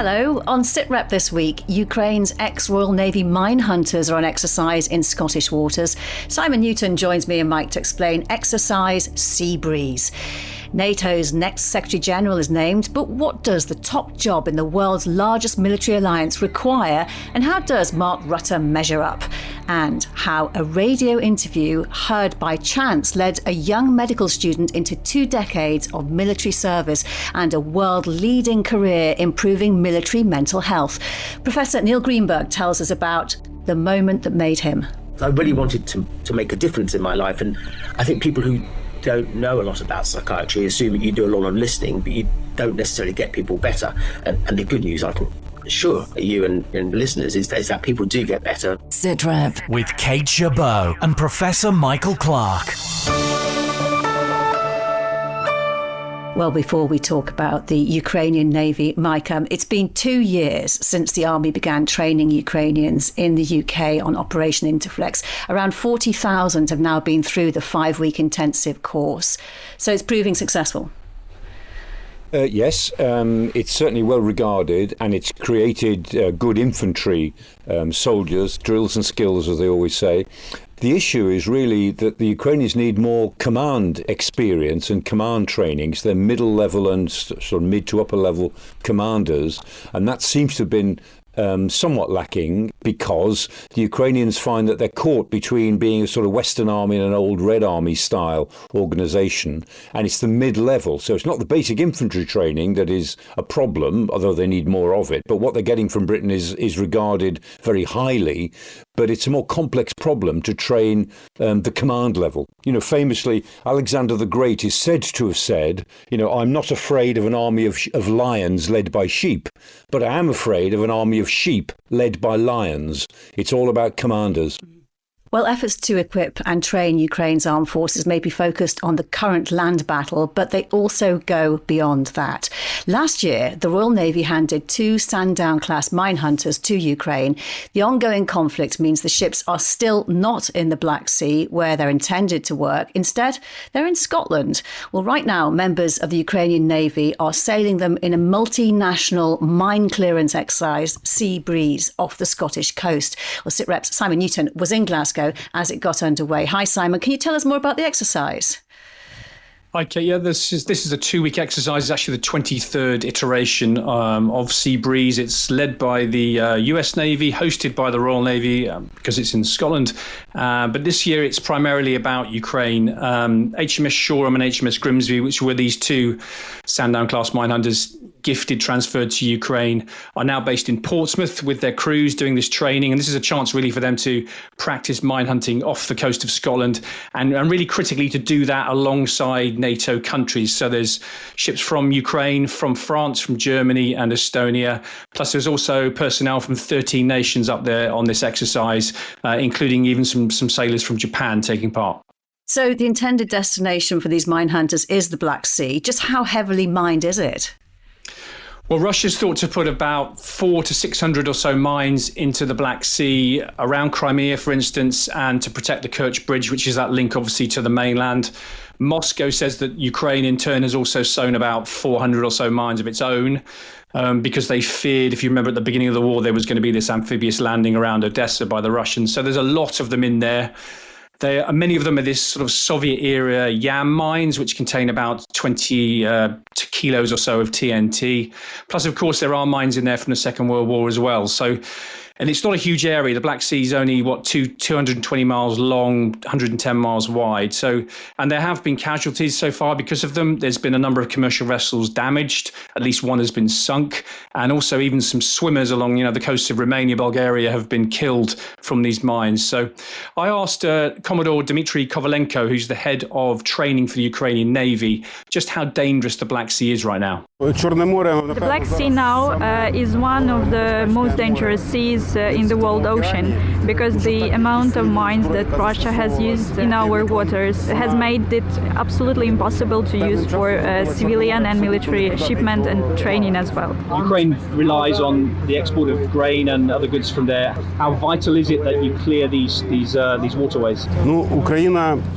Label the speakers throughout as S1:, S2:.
S1: Hello. On Sitrep this week, Ukraine's ex-Royal Navy minehunters are on exercise in Scottish waters. Simon Newton joins me and Mike to explain exercise Sea Breeze. NATO's next Secretary General is named, but what does the top job in the world's largest military alliance require, and how does Mark Rutte measure up? And how a radio interview heard by chance led a young medical student into 2 decades of military service and a world-leading career improving military mental health. Professor Neil Greenberg tells us about the moment that made him.
S2: I really wanted to make a difference in my life, and I think people who don't know a lot about psychiatry assume that you do a lot of listening, but you don't necessarily get people better. And the good news, I can assure you and listeners, is that people do get better.
S3: Sitrep with Kate Chabot and Professor Michael Clark.
S1: Well, before we talk about the Ukrainian Navy, Mike, it's been 2 years since the army began training Ukrainians in the UK on Operation Interflex. Around 40,000 have now been through the 5-week intensive course. So it's proving successful.
S4: Yes, it's certainly well regarded, and it's created good infantry soldiers, drills and skills, as they always say. The issue is really that the Ukrainians need more command experience and command training. So they're middle level and sort of mid to upper level commanders, and that seems to have been somewhat lacking, because the Ukrainians find that they're caught between being a sort of Western Army and an old Red Army style organisation, and it's the mid-level. So it's not the basic infantry training that is a problem, although they need more of it, but what they're getting from Britain is regarded very highly. But it's a more complex problem to train the command level. You know, famously, Alexander the Great is said to have said, you know, I'm not afraid of an army of lions led by sheep, but I am afraid of an army of sheep led by lions. It's all about commanders.
S1: Well, efforts to equip and train Ukraine's armed forces may be focused on the current land battle, but they also go beyond that. Last year, the Royal Navy handed 2 Sandown-class minehunters to Ukraine. The ongoing conflict means the ships are still not in the Black Sea, where they're intended to work. Instead, they're in Scotland. Well, right now, members of the Ukrainian Navy are sailing them in a multinational mine clearance exercise, Sea Breeze, off the Scottish coast. Well, Sitrep's Simon Newton was in Glasgow as it got underway. Hi, Simon. Can you tell us more about the exercise?
S5: Okay, yeah, this is a 2-week exercise. It's actually the 23rd iteration of Sea Breeze. It's led by the US Navy, hosted by the Royal Navy because it's in Scotland. But this year it's primarily about Ukraine. HMS Shoreham and HMS Grimsby, which were these 2 Sandown-class minehunters transferred to Ukraine, are now based in Portsmouth with their crews doing this training. And this is a chance really for them to practice mine hunting off the coast of Scotland, and really critically to do that alongside NATO countries. So there's ships from Ukraine, from France, from Germany and Estonia. Plus there's also personnel from 13 nations up there on this exercise, including even some sailors from Japan taking part.
S1: So the intended destination for these minehunters is the Black Sea. Just how heavily mined is it?
S5: Well, Russia's thought to put about 400 to 600 or so mines into the Black Sea, around Crimea, for instance, and to protect the Kerch Bridge, which is that link, obviously, to the mainland. Moscow says that Ukraine, in turn, has also sown about 400 or so mines of its own, because they feared, if you remember at the beginning of the war, there was going to be this amphibious landing around Odessa by the Russians. So there's a lot of them in there. Many of them are this sort of Soviet-era YAM mines, which contain about 20 kilos or so of TNT. Plus, of course, there are mines in there from the Second World War as well. So, and it's not a huge area. The Black Sea is only, 220 miles long, 110 miles wide. So, and there have been casualties so far because of them. There's been a number of commercial vessels damaged. At least one has been sunk. And also even some swimmers along, the coast of Romania, Bulgaria have been killed from these mines. So I asked Commodore Dmitry Kovalenko, who's the head of training for the Ukrainian Navy, just how dangerous the Black Sea is right now.
S6: The Black Sea now is one of the most dangerous seas in the world ocean, because the amount of mines that Russia has used in our waters has made it absolutely impossible to use for civilian and military shipment and training as well.
S5: Ukraine relies on the export of grain and other goods from there. How vital is it that you clear these waterways?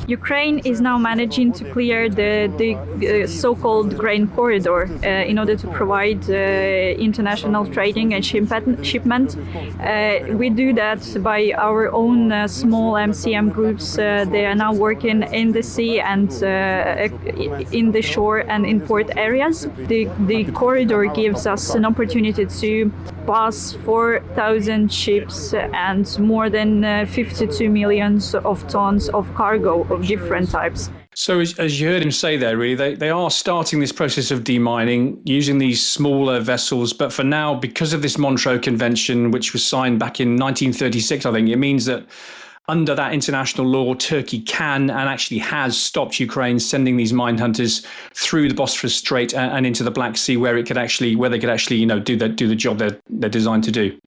S6: Ukraine is now managing to clear the so-called grain corridor in order to provide international trading and shipment. We do that by our own small MCM groups. They are now working in the sea and in the shore and in port areas. The corridor gives us an opportunity to pass 4,000 ships and more than 52 million of tons of cargo of different types.
S5: So as you heard him say there, really, they are starting this process of demining using these smaller vessels. But for now, because of this Montreux Convention, which was signed back in 1936, I think, it means that under that international law, Turkey can and actually has stopped Ukraine sending these mine hunters through the Bosphorus Strait and into the Black Sea, where they could actually, do the job they're designed to do.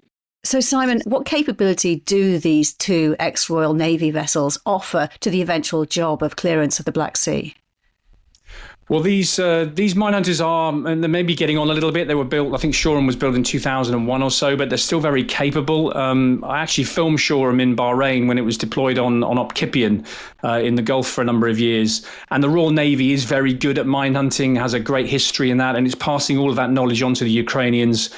S1: So, Simon, what capability do these two ex-Royal Navy vessels offer to the eventual job of clearance of the Black Sea?
S5: Well, these mine hunters are, and they're maybe getting on a little bit. They were built, I think Shoreham was built in 2001 or so, but they're still very capable. I actually filmed Shoreham in Bahrain when it was deployed on Opkipian in the Gulf for a number of years. And the Royal Navy is very good at mine hunting, has a great history in that, and it's passing all of that knowledge on to the Ukrainians.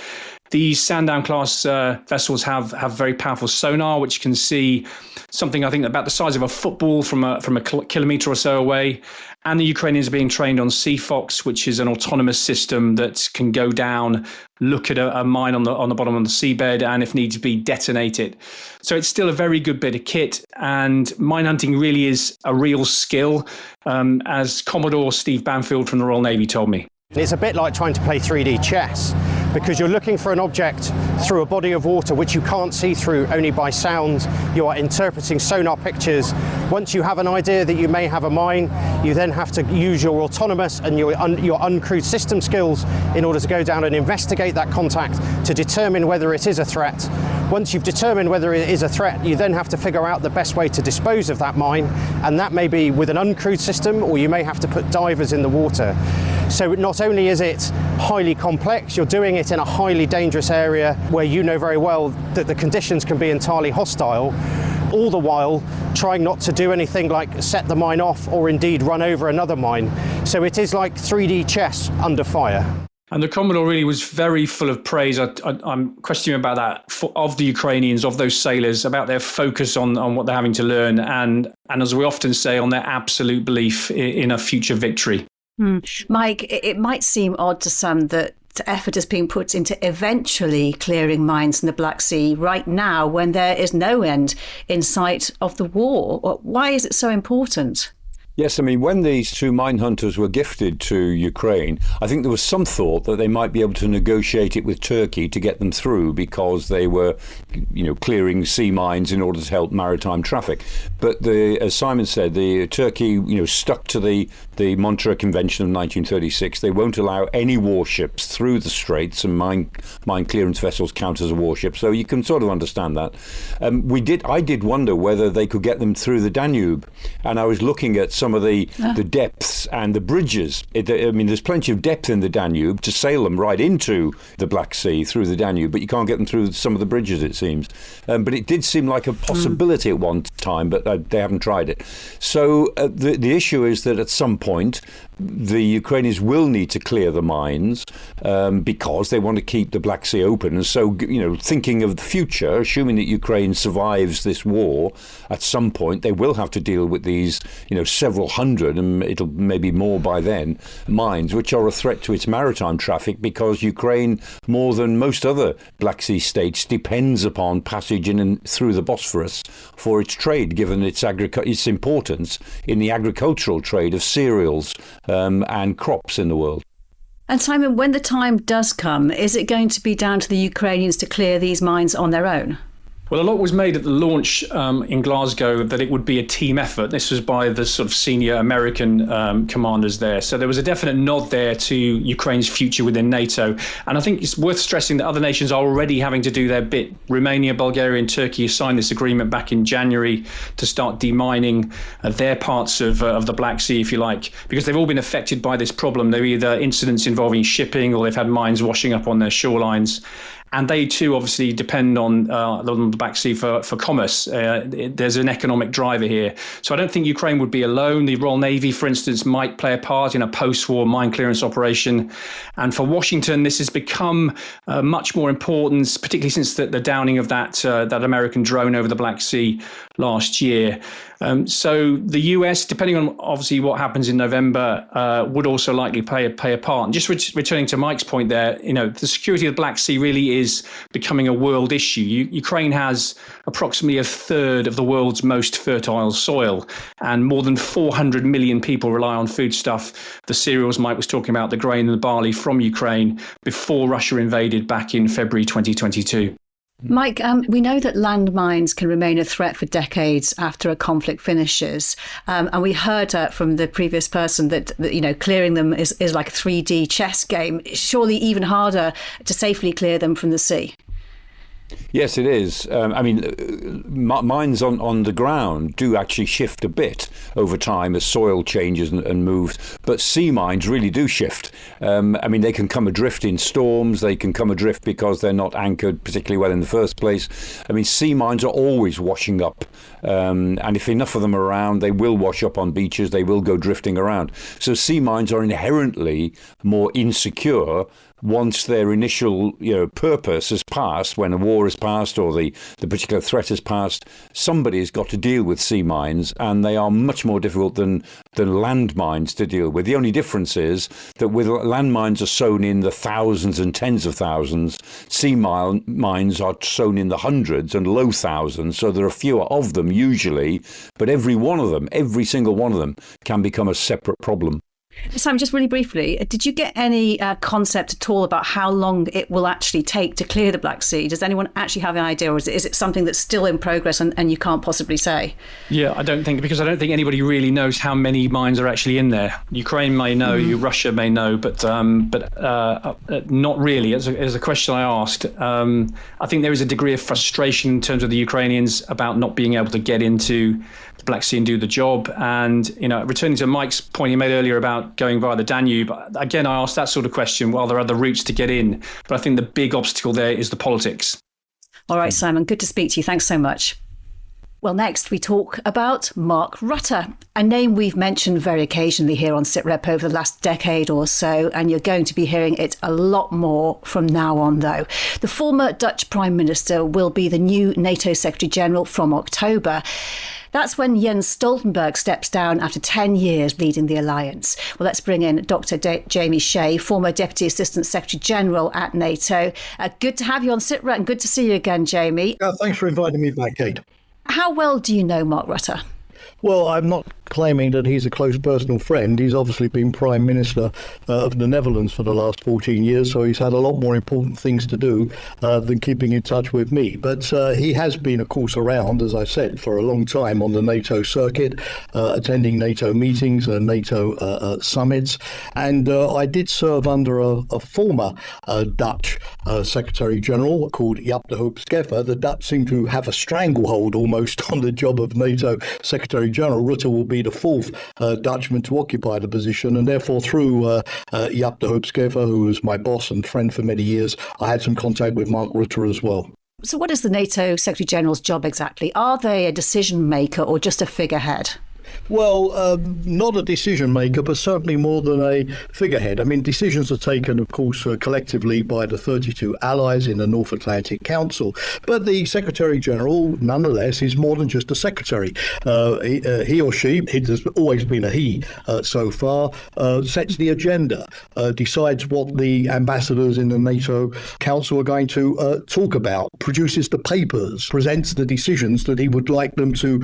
S5: These Sandown-class vessels have very powerful sonar, which can see something, I think, about the size of a football from a kilometre or so away. And the Ukrainians are being trained on Seafox, which is an autonomous system that can go down, look at a mine on the bottom of the seabed, and if needs be, detonate it. So it's still a very good bit of kit. And mine hunting really is a real skill, as Commodore Steve Banfield from the Royal Navy told me.
S7: It's a bit like trying to play 3D chess, because you're looking for an object through a body of water which you can't see through only by sound. You are interpreting sonar pictures. Once you have an idea that you may have a mine, you then have to use your autonomous and your uncrewed system skills in order to go down and investigate that contact to determine whether it is a threat. Once you've determined whether it is a threat, you then have to figure out the best way to dispose of that mine, and that may be with an uncrewed system, or you may have to put divers in the water. So not only is it highly complex, you're doing it in a highly dangerous area where you know very well that the conditions can be entirely hostile, all the while trying not to do anything like set the mine off or indeed run over another mine. So it is like 3D chess under fire.
S5: And the Commodore really was very full of praise. I'm questioning about that of the Ukrainians, of those sailors, about their focus on what they're having to learn, and as we often say, on their absolute belief in a future victory.
S1: Mike, it might seem odd to some that effort is being put into eventually clearing mines in the Black Sea right now when there is no end in sight of the war. Why is it so important?
S4: Yes, I mean, when these two mine hunters were gifted to Ukraine, I think there was some thought that they might be able to negotiate it with Turkey to get them through because they were, clearing sea mines in order to help maritime traffic. But as Simon said, the Turkey, stuck to the Montreux Convention of 1936. They won't allow any warships through the straits, and mine clearance vessels count as a warship. So you can sort of understand that. I did wonder whether they could get them through the Danube, and I was looking at some of the depths and the bridges. There's plenty of depth in the Danube to sail them right into the Black Sea through the Danube, but you can't get them through some of the bridges, it seems. But it did seem like a possibility at one time, but they haven't tried it. So the issue is that at some point, the Ukrainians will need to clear the mines because they want to keep the Black Sea open. And so, thinking of the future, assuming that Ukraine survives this war, at some point they will have to deal with these, several hundred, and it'll maybe more by then, mines, which are a threat to its maritime traffic because Ukraine, more than most other Black Sea states, depends upon passage in and through the Bosphorus for its trade, given its importance in the agricultural trade of cereals and crops in the world.
S1: And Simon, when the time does come, is it going to be down to the Ukrainians to clear these mines on their own?
S5: Well, a lot was made at the launch in Glasgow that it would be a team effort. This was by the sort of senior American commanders there. So there was a definite nod there to Ukraine's future within NATO. And I think it's worth stressing that other nations are already having to do their bit. Romania, Bulgaria and Turkey signed this agreement back in January to start demining their parts of the Black Sea, if you like, because they've all been affected by this problem. They're either incidents involving shipping or they've had mines washing up on their shorelines. And they too obviously depend on the Black Sea for commerce. There's an economic driver here. So I don't think Ukraine would be alone. The Royal Navy, for instance, might play a part in a post-war mine clearance operation. And for Washington, this has become much more important, particularly since the downing of that American drone over the Black Sea last year. So the US, depending on obviously what happens in November, would also likely play a part. And just returning to Mike's point there, the security of the Black Sea really is becoming a world issue. Ukraine has approximately a third of the world's most fertile soil, and more than 400 million people rely on foodstuff, the cereals Mike was talking about, the grain and the barley from Ukraine before Russia invaded back in February 2022.
S1: Mike, we know that landmines can remain a threat for decades after a conflict finishes. And we heard from the previous person that clearing them is like a 3D chess game. It's surely even harder to safely clear them from the sea.
S4: Yes, it is. Mines on the ground do actually shift a bit over time as soil changes and moves, but sea mines really do shift. They can come adrift in storms, they can come adrift because they're not anchored particularly well in the first place. Sea mines are always washing up, and if enough of them are around, they will wash up on beaches, they will go drifting around. So sea mines are inherently more insecure once their initial purpose has passed, when a war has passed or the particular threat has passed. Somebody has got to deal with sea mines, and they are much more difficult than land mines to deal with. The only difference is that with land mines are sown in the thousands and tens of thousands, sea mines are sown in the hundreds and low thousands, so there are fewer of them usually, but every single one of them can become a separate problem.
S1: Simon, just really briefly, did you get any concept at all about how long it will actually take to clear the Black Sea? Does anyone actually have an idea, or is it something that's still in progress and you can't possibly say?
S5: Yeah, I don't think anybody really knows how many mines are actually in there. Ukraine may know, Russia may know, but not really. As a question I asked, I think there is a degree of frustration in terms of the Ukrainians about not being able to get into the Black Sea and do the job. And, returning to Mike's point he made earlier about going via the Danube, again, I asked that sort of question while there are other routes to get in. But I think the big obstacle there is the politics.
S1: All right, Simon, good to speak to you. Thanks so much. Well, next we talk about Mark Rutte, a name we've mentioned very occasionally here on Sitrep over the last decade or so, and you're going to be hearing it a lot more from now on, though. The former Dutch Prime Minister will be the new Nato Secretary General from October. That's when Jens Stoltenberg steps down after 10 years leading the alliance. Well, let's bring in Dr. Jamie Shea, former Deputy Assistant Secretary General at NATO. Good to have you on Sitrep and good to see you again, Jamie.
S8: Thanks for inviting me back, Kate.
S1: How well do you know Mark Rutte?
S8: Well, I'm not claiming that he's a close personal friend. He's obviously been Prime Minister of the Netherlands for the last 14 years, so he's had a lot more important things to do than keeping in touch with me. But he has been, of course, around, as I said, for a long time on the NATO circuit, attending NATO meetings and NATO summits. And I did serve under a former Dutch Secretary General called Jaap de Hoop Scheffer. The Dutch seem to have a stranglehold almost on the job of NATO Secretary General. Rutte will be the fourth Dutchman to occupy the position, and therefore through Jaap de Hoop Scheffer, who was my boss and friend for many years, I had some contact with Mark Rutte as well.
S1: So what is the NATO Secretary General's job exactly? Are they a decision maker or just a figurehead?
S8: Well, not a decision maker, but certainly more than a figurehead. I mean, decisions are taken, of course, collectively by the 32 allies in the North Atlantic Council. But the Secretary General, nonetheless, is more than just a secretary. He or she, it has always been a he so far, sets the agenda, decides what the ambassadors in the NATO Council are going to talk about, produces the papers, presents the decisions that he would like them to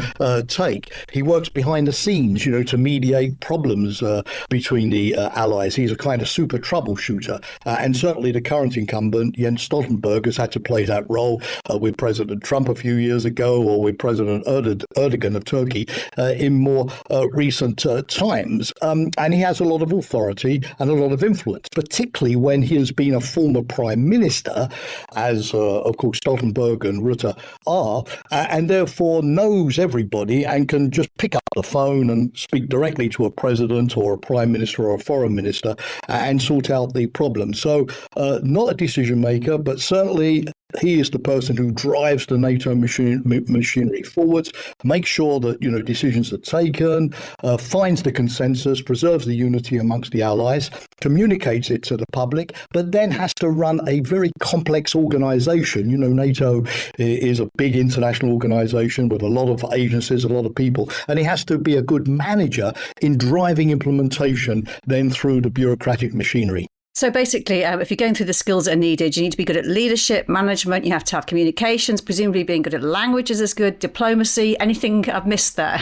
S8: take. He works behind the scenes, to mediate problems between the allies. He's a kind of super troubleshooter. And certainly the current incumbent, Jens Stoltenberg, has had to play that role with President Trump a few years ago or with President Erdogan of Turkey in more recent times. And he has a lot of authority and a lot of influence, particularly when he has been a former prime minister, as of course Stoltenberg and Rutte are, and therefore knows everybody and can just pick up the the phone and speak directly to a president or a prime minister or a foreign minister and sort out the problem. So not a decision maker, but certainly he is the person who drives the NATO machinery forwards, makes sure that decisions are taken, finds the consensus, preserves the unity amongst the allies, communicates it to the public, but then has to run a very complex organisation. NATO is a big international organisation with a lot of agencies, a lot of people, and he has to be a good manager in driving implementation then through the bureaucratic machinery.
S1: So basically, if you're going through the skills that are needed, you need to be good at leadership, management, you have to have communications, presumably being good at languages is good, diplomacy. Anything I've missed there?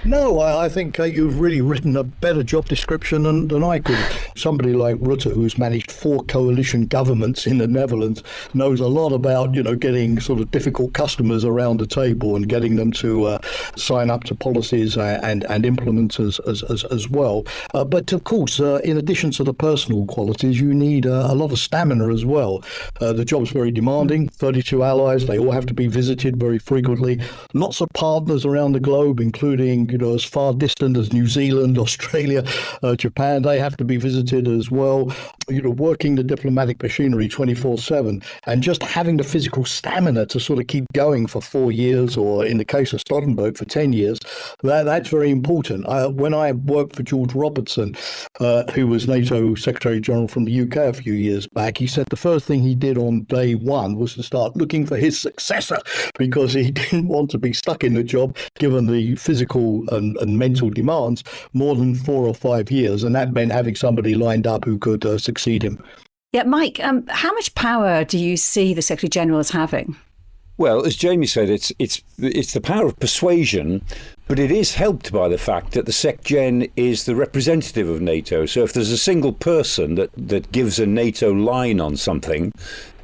S8: No, I think you've really written a better job description than I could. Somebody like Rutte, who's managed 4 coalition governments in the Netherlands, knows a lot about, getting sort of difficult customers around the table and getting them to sign up to policies and implement as well. But of course, in addition to the personal qualities, you need a lot of stamina as well. The job's very demanding. 32 allies, they all have to be visited very frequently. Lots of partners around the globe, including, as far distant as New Zealand, Australia, Japan, they have to be visited as well. Working the diplomatic machinery 24/7 and just having the physical stamina to sort of keep going for 4 years, or in the case of Stoltenberg, for 10 years, that's very important. When I worked for George Robertson, who was NATO Secretary General from the UK a few years back, he said the first thing he did on day one was to start looking for his successor, because he didn't want to be stuck in the job, given the physical and mental demands, more than 4 or 5 years. And that meant having somebody lined up who could succeed him.
S1: Yeah, Mike, how much power do you see the Secretary General as having?
S4: Well, as Jamie said, it's the power of persuasion, but it is helped by the fact that the SecGen is the representative of NATO. So if there's a single person that gives a NATO line on something,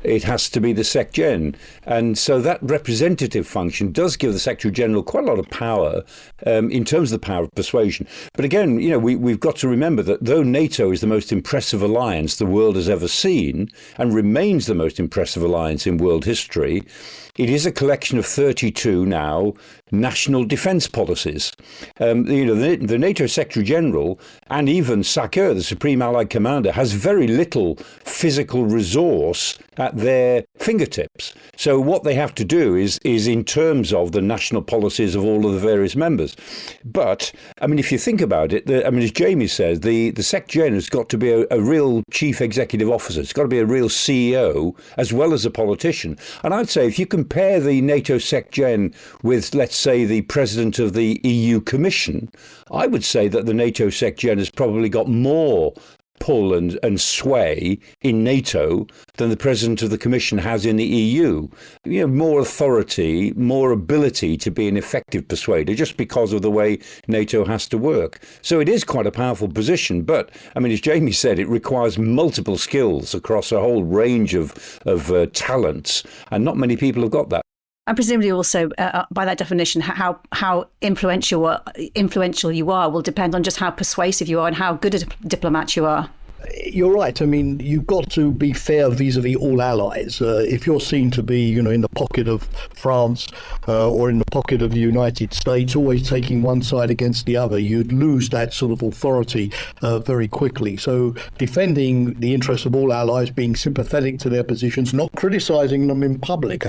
S4: it has to be the SecGen. And so that representative function does give the Secretary General quite a lot of power in terms of the power of persuasion. But again, we've got to remember that though NATO is the most impressive alliance the world has ever seen and remains the most impressive alliance in world history, it is a collection of 32 now national defence policies. The NATO Secretary General and even SACEUR, the Supreme Allied Commander, has very little physical resource at their fingertips. So what they have to do is in terms of the national policies of all of the various members. But, if you think about it, as Jamie says, the SecGen has got to be a real chief executive officer. It's got to be a real CEO as well as a politician. And I'd say if you compare the NATO SecGen with, let's say, the president of the EU Commission, I would say that the NATO SecGen has probably got more pull and sway in NATO than the president of the Commission has in the EU. More authority, more ability to be an effective persuader, just because of the way NATO has to work. So it is quite a powerful position. But, as Jamie said, it requires multiple skills across a whole range of talents, and not many people have got that.
S1: And presumably also, by that definition, how influential you are will depend on just how persuasive you are and how good a diplomat you are.
S8: You're right. You've got to be fair vis-a-vis all allies. If you're seen to be, in the pocket of France or in the pocket of the United States, always taking one side against the other, you'd lose that sort of authority very quickly. So defending the interests of all allies, being sympathetic to their positions, not criticising them in public.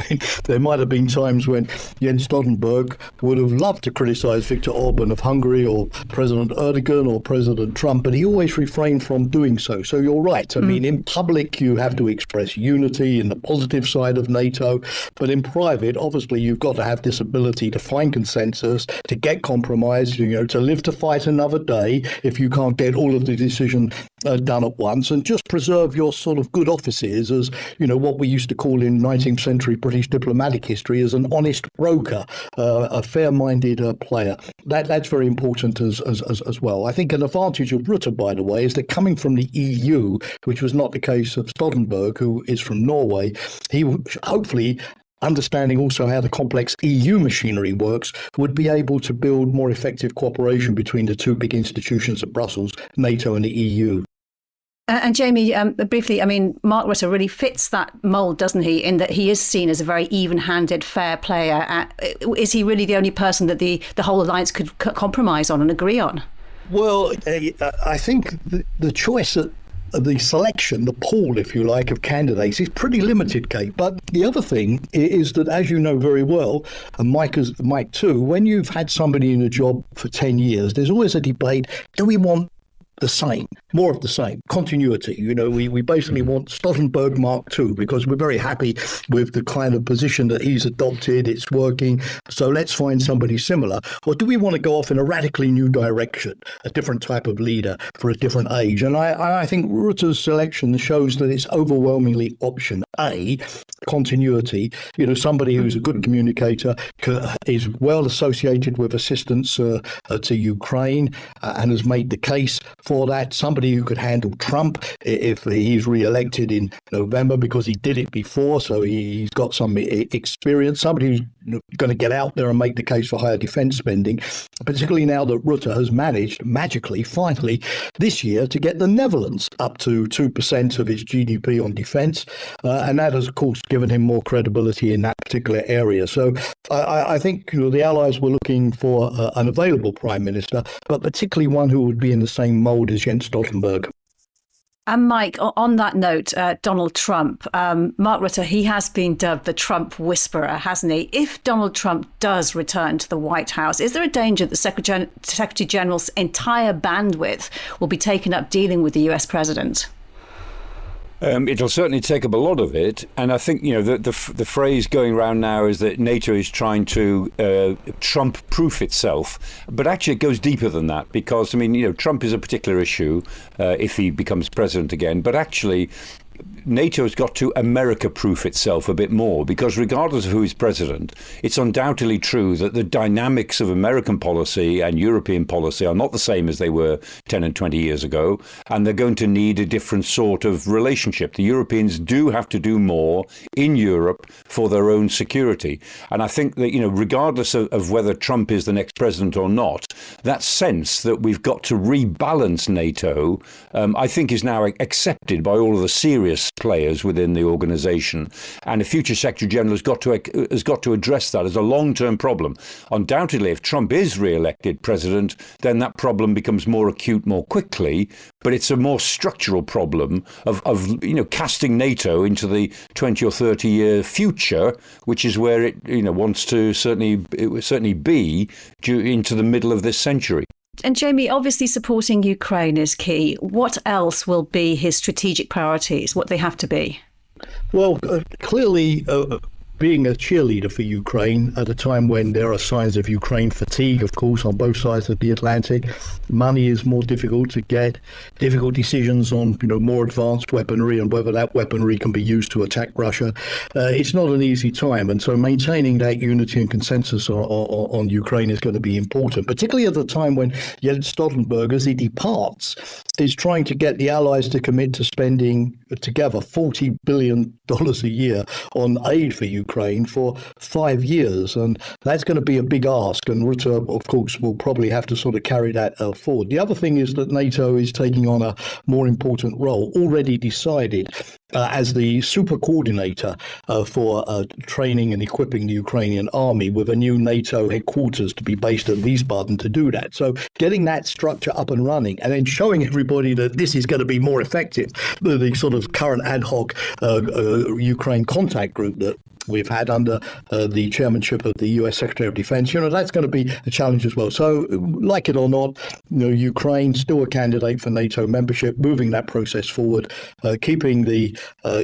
S8: There might have been times when Jens Stoltenberg would have loved to criticise Viktor Orban of Hungary or President Erdogan or President Trump, but he always refrained from doing so. So you're right. In public, you have to express unity in the positive side of NATO, but in private, obviously, you've got to have this ability to find consensus, to get compromise, to live to fight another day if you can't get all of the decision done at once, and just preserve your sort of good offices as, what we used to call in 19th century British diplomatic history as an honest broker, a fair-minded player. That's very important as well. I think an advantage of Rutte, by the way, is that coming from the EU, which was not the case of Stoltenberg, who is from Norway, he hopefully, understanding also how the complex EU machinery works, would be able to build more effective cooperation between the two big institutions of Brussels, NATO and the EU.
S1: And Jamie, briefly, I mean, Mark Rutte really fits that mould, doesn't he, in that he is seen as a very even-handed, fair player. Is he really the only person that the whole alliance could compromise on and agree on?
S8: Well, I think the choice of the selection, the pool, if you like, of candidates is pretty limited, Kate. But the other thing is that, as you know very well, and Mike too, when you've had somebody in a job for 10 years, there's always a debate, do we want the same, more of the same, continuity? You know, we basically want Stoltenberg Mark II because we're very happy with the kind of position that he's adopted. It's working. So let's find somebody similar. Or do we want to go off in a radically new direction, a different type of leader for a different age? And I think Rutte's selection shows that it's overwhelmingly option A, continuity. You know, somebody who's a good communicator, is well associated with assistance to Ukraine and has made the case for that. Somebody who could handle Trump if he's re-elected in November, because he did it before, so he's got some experience. Somebody who's going to get out there and make the case for higher defence spending, particularly now that Rutte has managed magically, finally, this year to get the Netherlands up to 2% of its GDP on defence, and that has, of course, given him more credibility in that particular area. So I think the Allies were looking for an available Prime Minister, but particularly one who would be in the same mould as Jens Stoltenberg.
S1: And Mike, on that note, Donald Trump, Mark Rutte, he has been dubbed the Trump whisperer, hasn't he? If Donald Trump does return to the White House, is there a danger that Secretary General's entire bandwidth will be taken up dealing with the US president?
S4: It'll certainly take up a lot of it, and I think the phrase going around now is that NATO is trying to Trump-proof itself, but actually it goes deeper than that, because Trump is a particular issue if he becomes president again, but actually NATO has got to America-proof itself a bit more, because regardless of who is president, it's undoubtedly true that the dynamics of American policy and European policy are not the same as they were 10 and 20 years ago, and they're going to need a different sort of relationship. The Europeans do have to do more in Europe for their own security. And I think that, regardless of whether Trump is the next president or not, that sense that we've got to rebalance NATO, I think is now accepted by all of the serious players within the organisation, and a future Secretary General has got to address that as a long-term problem. Undoubtedly, if Trump is re-elected president, then that problem becomes more acute more quickly, but it's a more structural problem of casting NATO into the 20 or 30 year future, which is where it wants to certainly be into the middle of this century.
S1: And Jamie, obviously supporting Ukraine is key. What else will be his strategic priorities? What they have to be?
S8: Well, clearly, being a cheerleader for Ukraine at a time when there are signs of Ukraine fatigue, of course, on both sides of the Atlantic. Money is more difficult to get, difficult decisions on more advanced weaponry and whether that weaponry can be used to attack Russia. It's not an easy time, and so maintaining that unity and consensus on Ukraine is going to be important, particularly at the time when Jens Stoltenberg, as he departs, is trying to get the Allies to commit to spending together $40 billion a year on aid for Ukraine for 5 years. And that's going to be a big ask. And Rutte, of course, will probably have to sort of carry that forward. The other thing is that NATO is taking on a more important role, already decided, as the super coordinator for training and equipping the Ukrainian army with a new NATO headquarters to be based at Wiesbaden to do that. So getting that structure up and running and then showing everybody that this is going to be more effective than the sort of current ad hoc Ukraine contact group that we've had under the chairmanship of the US Secretary of Defense, that's going to be a challenge as well. So, like it or not, Ukraine still a candidate for NATO membership, moving that process forward, keeping the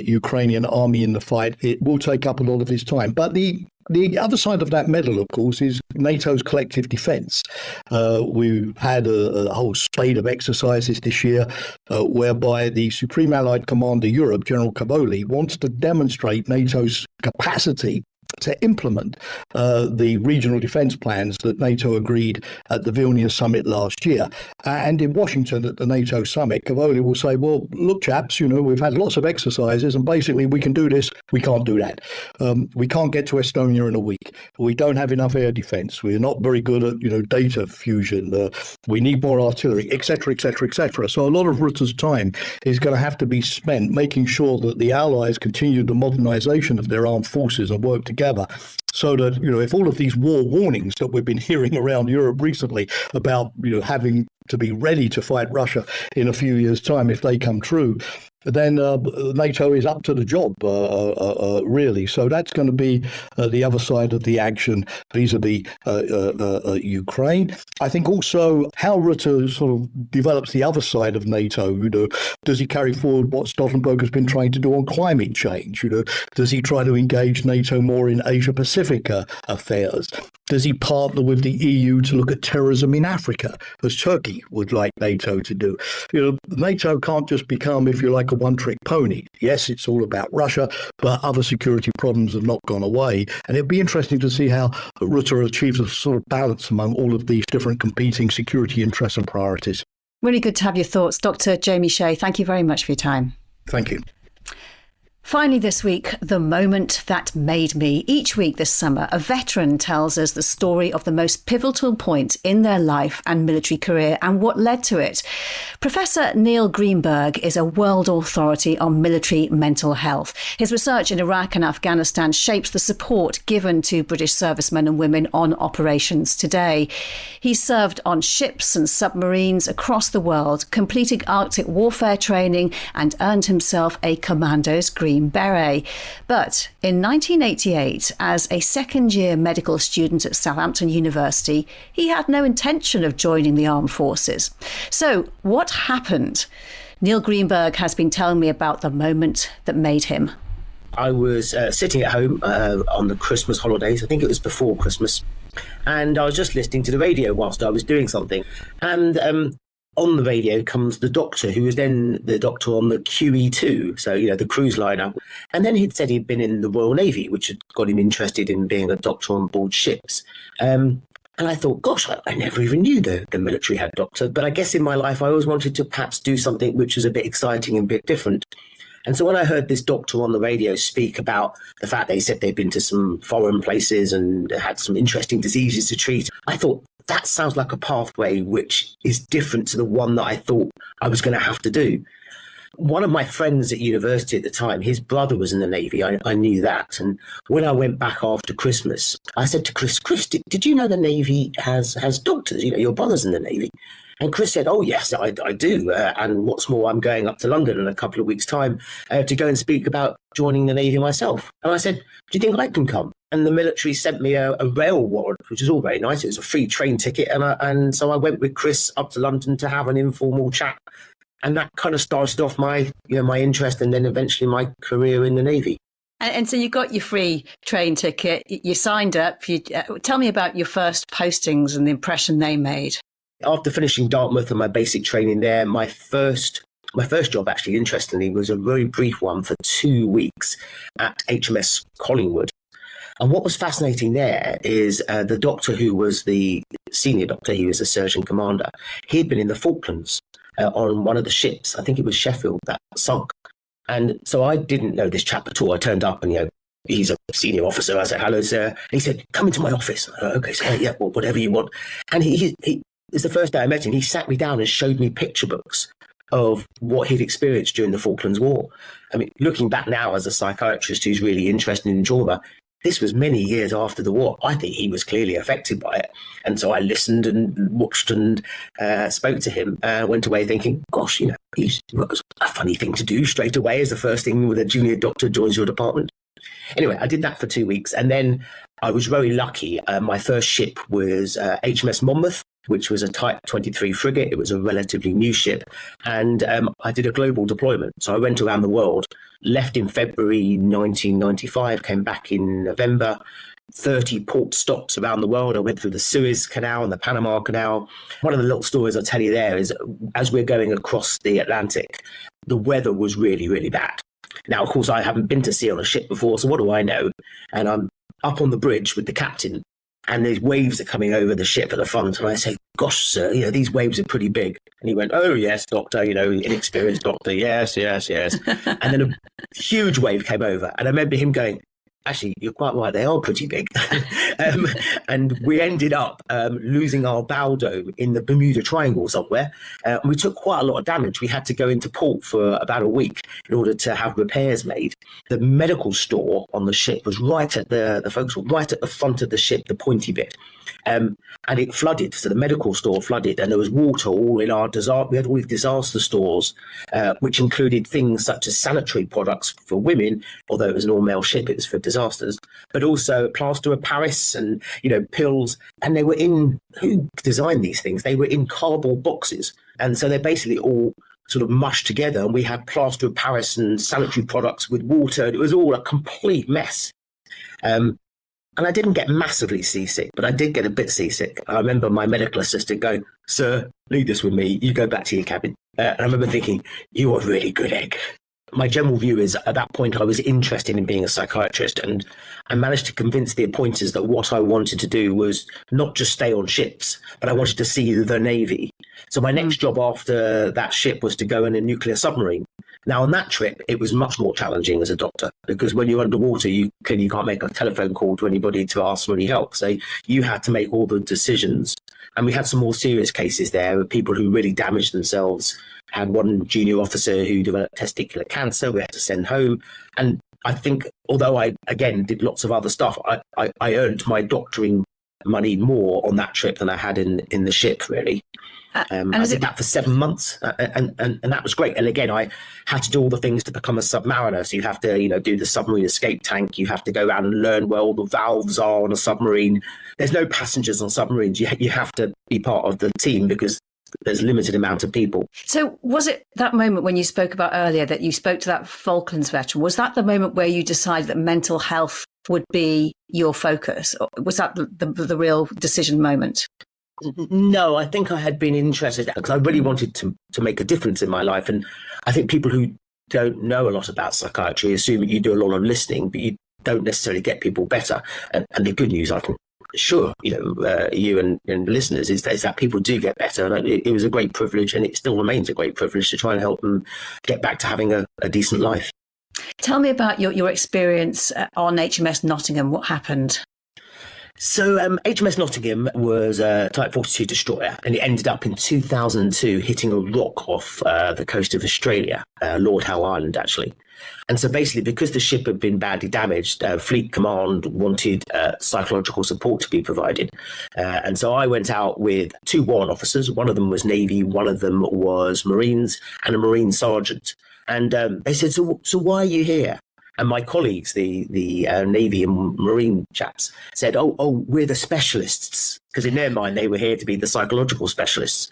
S8: Ukrainian army in the fight. It will take up a lot of his time. But the other side of that medal, of course, is NATO's collective defence. We've had a whole spate of exercises this year whereby the Supreme Allied Commander Europe, General Cavoli, wants to demonstrate NATO's capacity to implement the regional defence plans that NATO agreed at the Vilnius summit last year. And in Washington at the NATO summit, Cavoli will say, well, look, chaps, we've had lots of exercises and basically we can do this, we can't do that. We can't get to Estonia in a week. We don't have enough air defence. We're not very good at, data fusion. We need more artillery, etc., etc., etc. So a lot of Rutte's time is going to have to be spent making sure that the Allies continue the modernisation of their armed forces and work together, so that, if all of these war warnings that we've been hearing around Europe recently about, having to be ready to fight Russia in a few years' time, if they come true, then NATO is up to the job, really. So that's going to be the other side of the action vis-a-vis Ukraine. I think also how Rutte sort of develops the other side of NATO. Does he carry forward what Stoltenberg has been trying to do on climate change? Does he try to engage NATO more in Asia-Pacific affairs? Does he partner with the EU to look at terrorism in Africa, as Turkey would like NATO to do? NATO can't just become, if you like, a one-trick pony. Yes, it's all about Russia, but other security problems have not gone away. And it'd be interesting to see how Rutte achieves a sort of balance among all of these different competing security interests and priorities.
S1: Really good to have your thoughts. Dr. Jamie Shea, thank you very much for your time.
S8: Thank you.
S1: Finally this week, the moment that made me. Each week this summer, a veteran tells us the story of the most pivotal point in their life and military career and what led to it. Professor Neil Greenberg is a world authority on military mental health. His research in Iraq and Afghanistan shapes the support given to British servicemen and women on operations today. He served on ships and submarines across the world, completing Arctic warfare training and earned himself a Commander's Green Beret. But in 1988, as a second-year medical student at Southampton University, he had no intention of joining the armed forces. So what happened? Neil Greenberg has been telling me about the moment that made him.
S2: I was sitting at home on the Christmas holidays. I think it was before Christmas. And I was just listening to the radio whilst I was doing something. And on the radio comes the doctor, who was then the doctor on the QE2, so, the cruise liner. And then he'd said he'd been in the Royal Navy, which had got him interested in being a doctor on board ships. And I thought, gosh, I never even knew the military had doctor. But I guess in my life, I always wanted to perhaps do something which was a bit exciting and a bit different. And so when I heard this doctor on the radio speak about the fact that he said they'd been to some foreign places and had some interesting diseases to treat, I thought, that sounds like a pathway which is different to the one that I thought I was going to have to do. One of my friends at university at the time, his brother was in the Navy. I knew that. And when I went back after Christmas, I said to Chris, did you know the Navy has doctors? Your brother's in the Navy. And Chris said, oh, yes, I do. And what's more, I'm going up to London in a couple of weeks' time to go and speak about joining the Navy myself. And I said, do you think I can come? And the military sent me a rail warrant, which is all very nice. It was a free train ticket. And so I went with Chris up to London to have an informal chat. And that kind of started off my interest and then eventually my career in the Navy.
S1: And so you got your free train ticket, you signed up. Tell me about your first postings and the impression they made.
S2: After finishing Dartmouth and my basic training there, my first job, actually, interestingly, was a very brief one for 2 weeks at HMS Collingwood. And what was fascinating there is the doctor who was the senior doctor, he was a surgeon commander, he'd been in the Falklands on one of the ships, I think it was Sheffield, that sunk. And so I didn't know this chap at all. I turned up and, he's a senior officer. I said, hello, sir. And he said, come into my office. Okay, sir, yeah, well, whatever you want. And he it's the first day I met him. He sat me down and showed me picture books of what he'd experienced during the Falklands War. I mean, looking back now as a psychiatrist who's really interested in trauma, this was many years after the war. I think he was clearly affected by it. And so I listened and watched and spoke to him, went away thinking, gosh, it was a funny thing to do straight away as the first thing when a junior doctor joins your department. Anyway, I did that for 2 weeks. And then I was very lucky. My first ship was HMS Monmouth, which was a Type 23 frigate. It was a relatively new ship. And I did a global deployment. So I went around the world, left in February 1995, came back in November, 30 port stops around the world. I went through the Suez Canal and the Panama Canal. One of the little stories I'll tell you there is, as we're going across the Atlantic, the weather was really, really bad. Now, of course, I haven't been to sea on a ship before, so what do I know? And up on the bridge with the captain, and these waves are coming over the ship at the front. And I say, gosh, sir, these waves are pretty big. And he went, oh, yes, doctor, inexperienced doctor. Yes, yes, yes. And then a huge wave came over. And I remember him going, actually, you're quite right, they are pretty big. And we ended up losing our bow dome in the Bermuda Triangle somewhere. And we took quite a lot of damage. We had to go into port for about a week in order to have repairs made. The medical store on the ship was right at the folks were right at the front of the ship, the pointy bit. And it flooded, so the medical store flooded, and there was water all in our disaster. We had all these disaster stores, which included things such as sanitary products for women, although it was an all-male ship, it was for disasters, but also plaster of Paris and pills. And they were who designed these things? They were in cardboard boxes, and so they're basically all sort of mushed together. And we had plaster of Paris and sanitary products with water. It was all a complete mess. And I didn't get massively seasick, but I did get a bit seasick. I remember my medical assistant going, sir, leave this with me. You go back to your cabin. And I remember thinking, you are a really good egg. My general view is at that point I was interested in being a psychiatrist, and I managed to convince the appointers that what I wanted to do was not just stay on ships, but I wanted to see the Navy. So my next job after that ship was to go in a nuclear submarine. Now, on that trip, it was much more challenging as a doctor, because when you're underwater, you can't make a telephone call to anybody to ask for any help. So you had to make all the decisions. And we had some more serious cases there of people who really damaged themselves. Had one junior officer who developed testicular cancer. We had to send home. And I think, although I, again, did lots of other stuff, I earned my doctoring money more on that trip than I had in the ship, really. I did that for 7 months, and that was great. And again, I had to do all the things to become a submariner. So you have to, do the submarine escape tank. You have to go around and learn where all the valves are on a submarine. There's no passengers on submarines. You have to be part of the team because there's a limited amount of people.
S1: So was it that moment when you spoke about earlier that you spoke to that Falklands veteran? Was that the moment where you decided that mental health would be your focus? Or was that the real decision moment?
S2: No, I think I had been interested because I really wanted to make a difference in my life. And I think people who don't know a lot about psychiatry assume that you do a lot of listening, but you don't necessarily get people better. And the good news, I can assure you and listeners, is that people do get better. And it was a great privilege, and it still remains a great privilege to try and help them get back to having a decent life.
S1: Tell me about your experience on HMS Nottingham. What happened?
S2: So HMS Nottingham was a Type 42 destroyer, and it ended up in 2002 hitting a rock off the coast of Australia, Lord Howe Island, actually. And so basically, because the ship had been badly damaged, Fleet Command wanted psychological support to be provided. And so I went out with 2 warrant officers. One of them was Navy, one of them was Marines, and a Marine sergeant. And they said, so why are you here? And my colleagues, the Navy and Marine chaps, said, oh, we're the specialists, because in their mind, they were here to be the psychological specialists.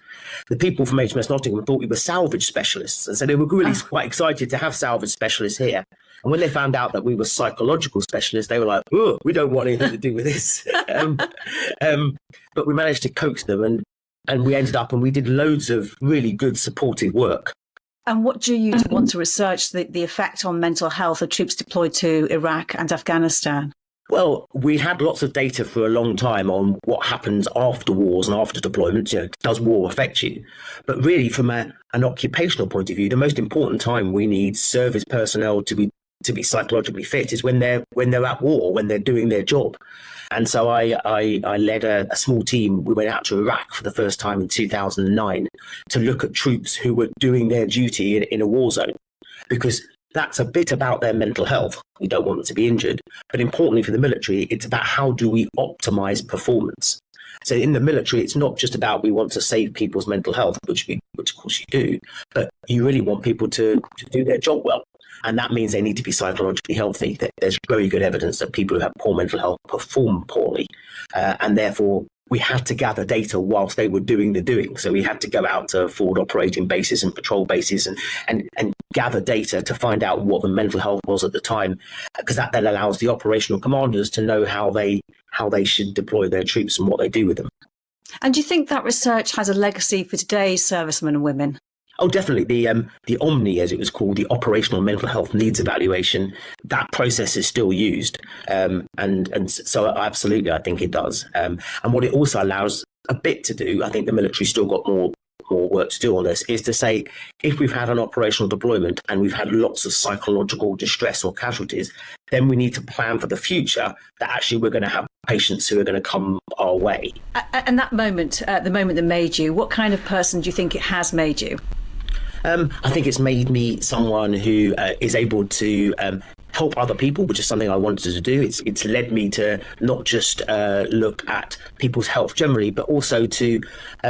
S2: The people from HMS Nottingham thought we were salvage specialists, and so they were really quite excited to have salvage specialists here. And when they found out that we were psychological specialists, they were like, oh, we don't want anything to do with this. But we managed to coax them, and we ended up, and we did loads of really good supportive work.
S1: And what drew you to want to research the effect on mental health of troops deployed to Iraq and Afghanistan?
S2: Well, we had lots of data for a long time on what happens after wars and after deployments. Does war affect you? But really, from an occupational point of view, the most important time we need service personnel to be psychologically fit is when they're at war, when they're doing their job. And so I led a small team. We went out to Iraq for the first time in 2009 to look at troops who were doing their duty in a war zone, because that's a bit about their mental health. We don't want them to be injured. But importantly for the military, it's about how do we optimize performance. So in the military, it's not just about we want to save people's mental health, which of course you do, but you really want people to do their job well. And that means they need to be psychologically healthy. There's very good evidence that people who have poor mental health perform poorly. And therefore, we had to gather data whilst they were doing the doing. So we had to go out to forward operating bases and patrol bases and gather data to find out what the mental health was at the time, because that then allows the operational commanders to know how they should deploy their troops and what they do with them.
S1: And do you think that research has a legacy for today's servicemen and women?
S2: Oh, definitely. The Omni, as it was called, the Operational Mental Health Needs Evaluation, that process is still used. And so absolutely, I think it does. And what it also allows a bit to do, I think the military's still got more work to do on this, is to say, if we've had an operational deployment and we've had lots of psychological distress or casualties, then we need to plan for the future that actually we're going to have patients who are going to come our way.
S1: And that moment, the moment that made you, what kind of person do you think it has made you?
S2: I think it's made me someone who is able to help other people, which is something I wanted to do. It's led me to not just look at people's health generally, but also to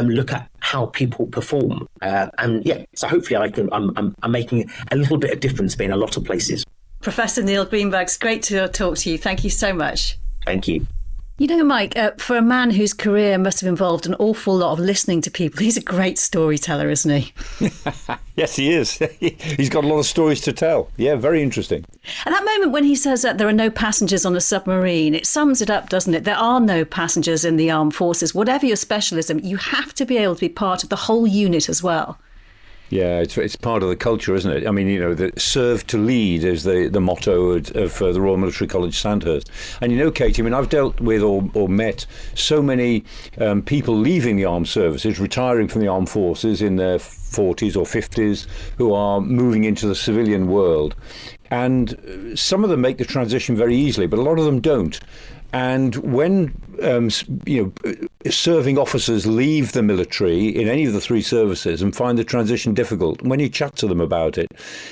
S2: look at how people perform. So hopefully I'm making a little bit of difference in a lot of places.
S1: Professor Neil Greenberg, it's great to talk to you. Thank you so much.
S2: Thank you.
S1: You know, Mike, for a man whose career must have involved an awful lot of listening to people, he's a great storyteller, isn't he?
S4: Yes, he is. He's got a lot of stories to tell. Yeah, very interesting.
S1: And that moment when he says that there are no passengers on a submarine, it sums it up, doesn't it? There are no passengers in the armed forces. Whatever your specialism, you have to be able to be part of the whole unit as well.
S4: Yeah, it's part of the culture, isn't it? I mean, the serve to lead is the motto of the Royal Military College Sandhurst. And Kate, I mean, I've dealt with or met so many people leaving the armed services, retiring from the armed forces in their 40s or 50s, who are moving into the civilian world. And some of them make the transition very easily, but a lot of them don't. And when serving officers leave the military in any of the three services and find the transition difficult, when you chat to them about it,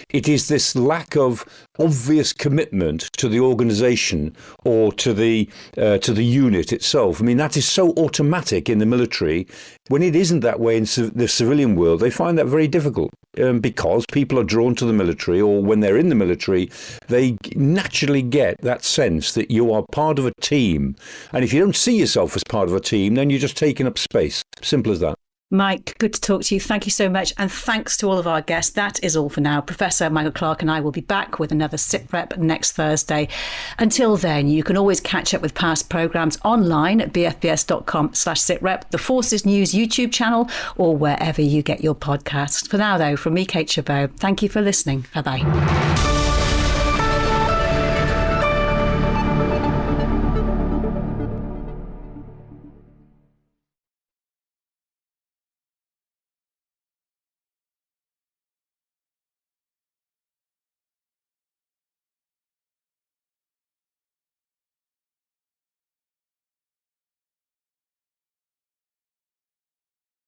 S4: it is this lack of obvious commitment to the organisation or to the unit itself. I mean, that is so automatic in the military. When it isn't that way in the civilian world, they find that very difficult because people are drawn to the military, or when they're in the military, they naturally get that sense that you are part of a team. And if you don't see yourself as part of a team, then you're just taking up space. Simple as that.
S1: Mike, good to talk to you. Thank you so much. And thanks to all of our guests. That is all for now. Professor Michael Clark and I will be back with another Sitrep next Thursday. Until then, you can always catch up with past programmes online at bfbs.com/sitrep, the Forces News YouTube channel, or wherever you get your podcasts. For now, though, from me, Kate Chabot, thank you for listening. Bye-bye.